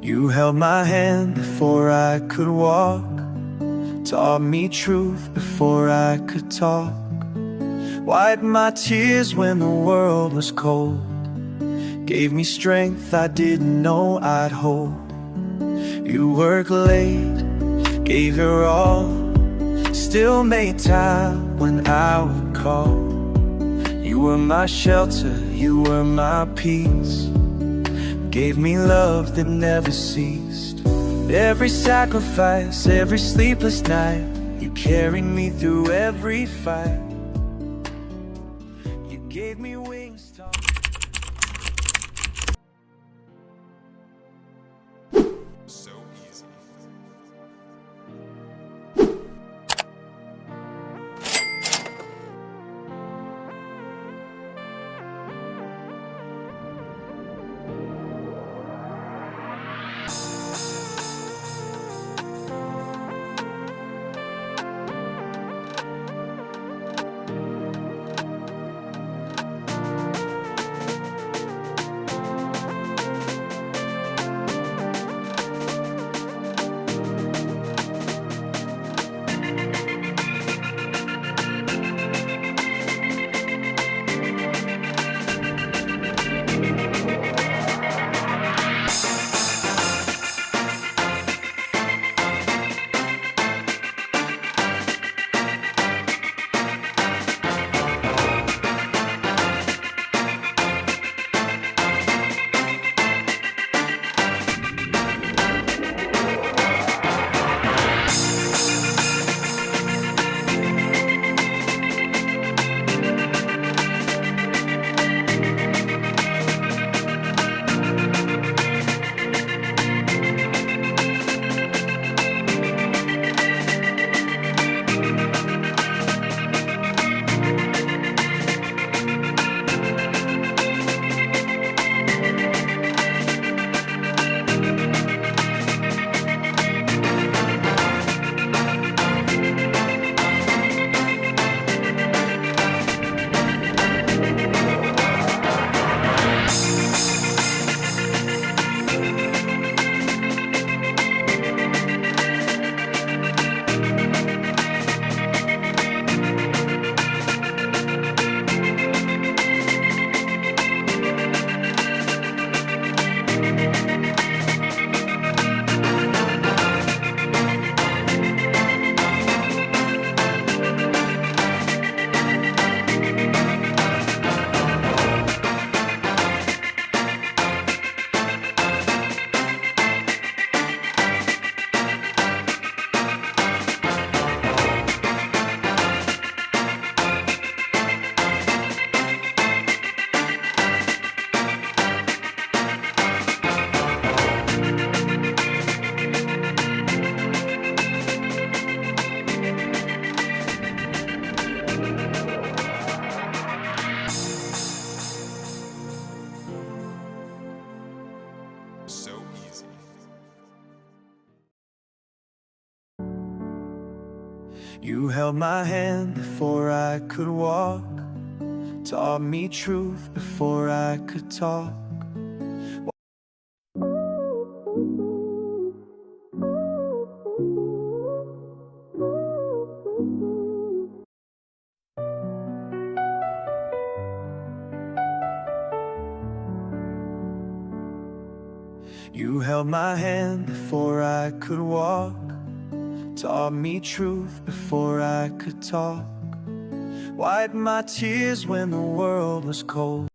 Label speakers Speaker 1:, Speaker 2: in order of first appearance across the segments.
Speaker 1: You held my hand before I could walk, taught me truth before I could talk, wiped my tears when the world was cold, gave me strength I didn't know I'd hold. You worked late, gave your all, still made time when I would call. You were my shelter, you were my peace, gave me love that never ceased. Every sacrifice, every sleepless night, you carried me through every fight. You gave me wings to...
Speaker 2: So easy. So easy.
Speaker 1: You held my hand before I could walk, taught me truth before I could talk. You held my hand before I could walk, taught me truth before I could talk, wiped my tears when the world was cold.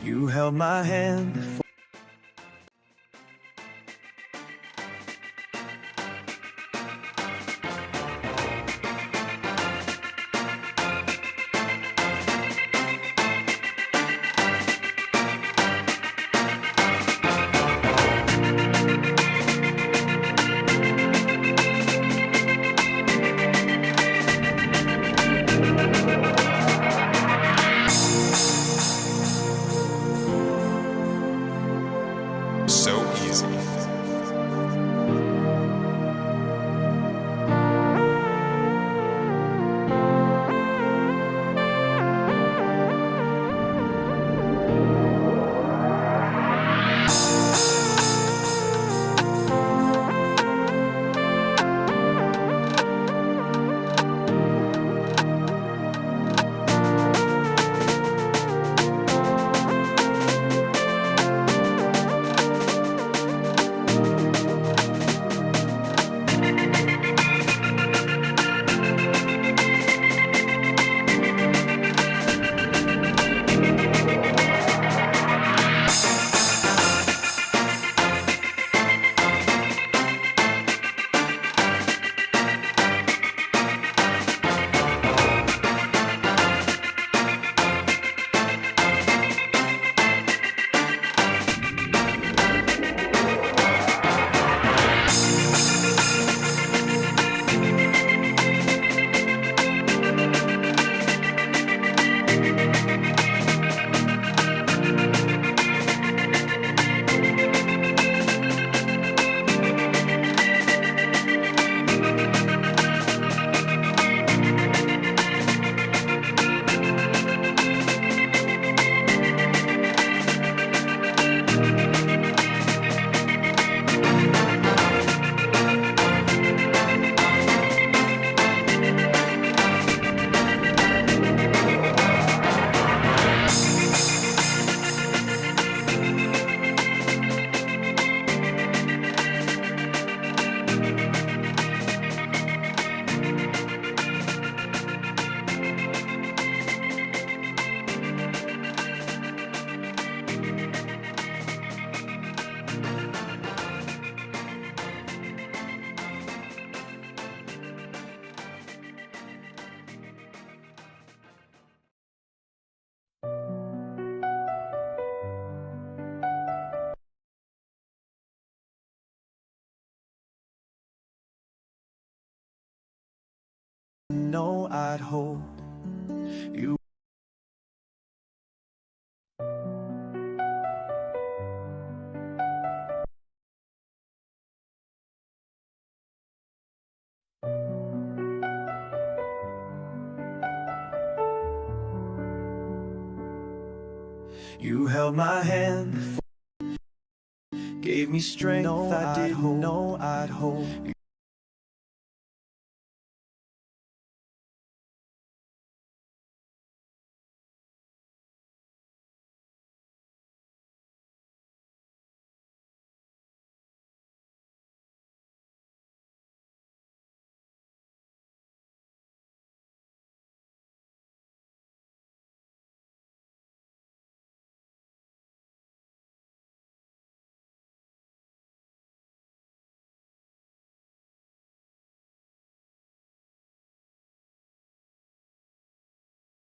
Speaker 1: You held my hand before.
Speaker 2: So easy. No, I'd hold you. You held my hand before, gave me strength. No, I didn't know I'd hold you.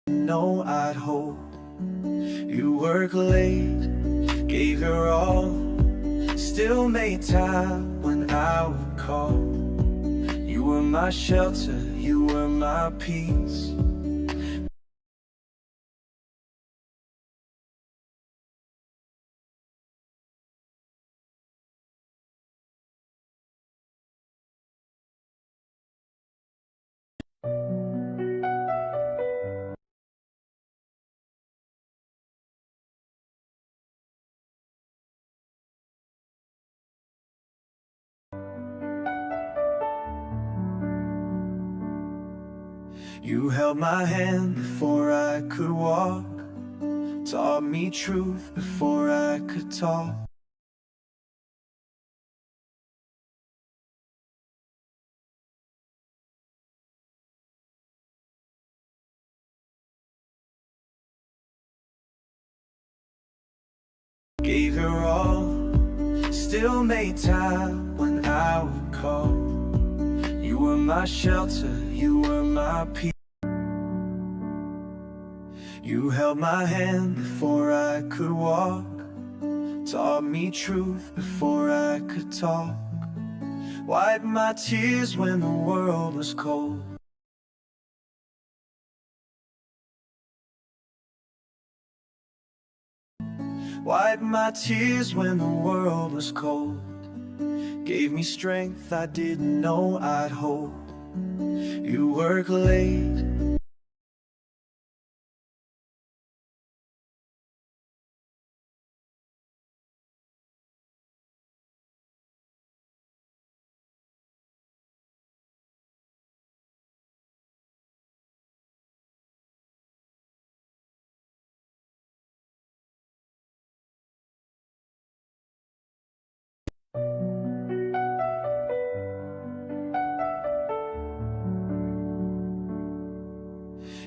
Speaker 2: No, I'd hold. You work late, gave your all, still made time when I would call. You were my shelter, you were my peace. You held my hand before I could walk, taught me truth before I could talk. Gave your all, still made time when I would call. You were my shelter, you were my peace. You held my hand before I could walk, taught me truth before I could talk, wiped my tears when the world was cold. Wiped my tears when the world was cold. Gave me strength I didn't know I'd hold. You work late,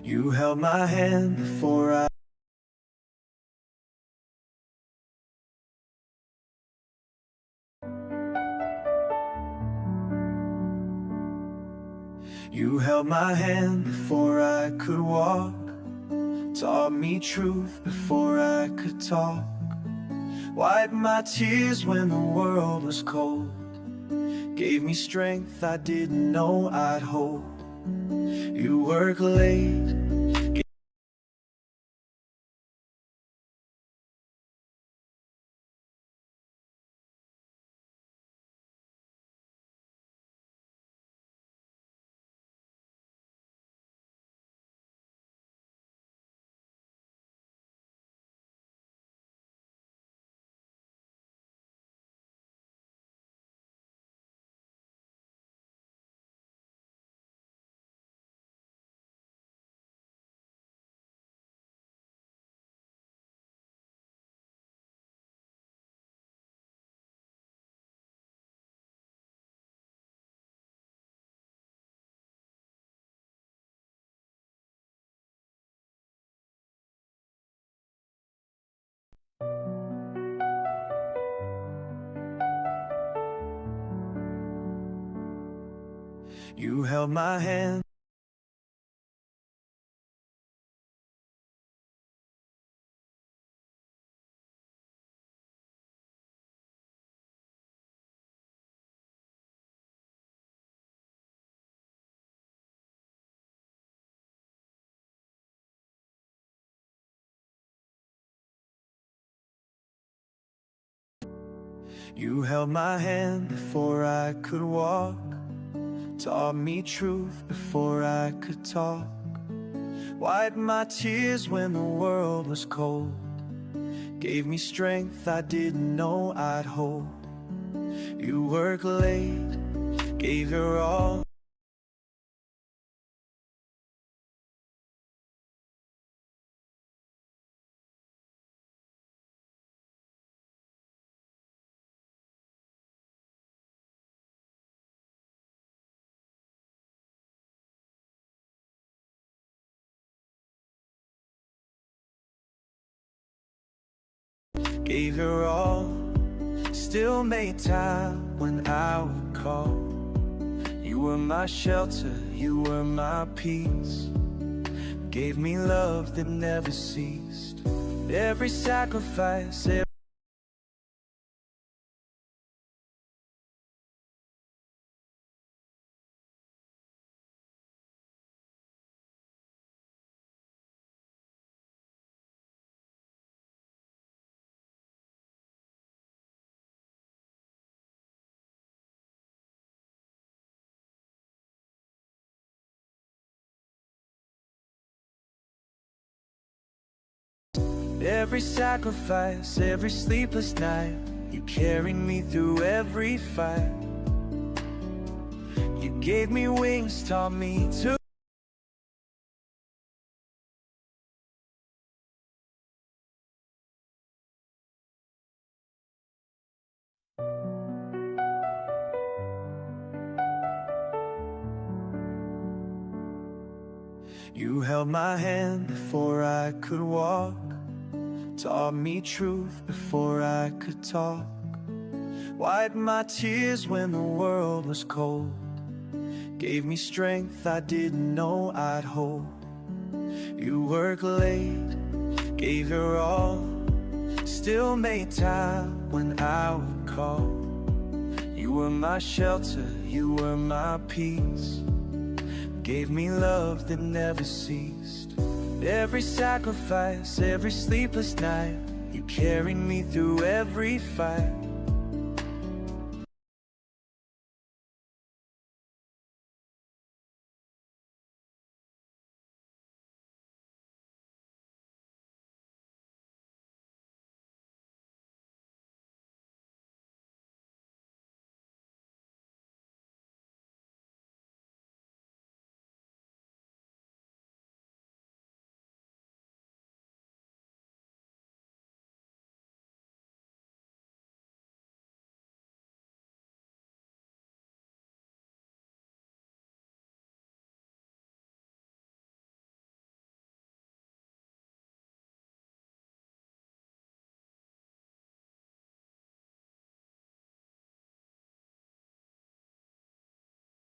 Speaker 2: you held my hand before I. You held my hand before I could walk, taught me truth before I could talk, wiped my tears when the world was cold, gave me strength I didn't know I'd hold. You work late, you held my hand. You held my hand before I could walk, taught me truth before I could talk, wiped my tears when the world was cold, gave me strength I didn't know I'd hold. You work late, gave your all. Gave your all, still made time when I would call. You were my shelter, you were my peace. Gave me love that never ceased. Every sacrifice, every sacrifice, every sleepless night. You carried me through every fight. You gave me wings, taught me to. You held my hand before I could walk,
Speaker 1: taught me truth before I could talk, wiped my tears when the world was cold, gave me strength I didn't know I'd hold. You work late, gave your all, still made time when I would call. You were my shelter, you were my peace, gave me love that never ceased. Every sacrifice, every sleepless night, you carried me through every fight.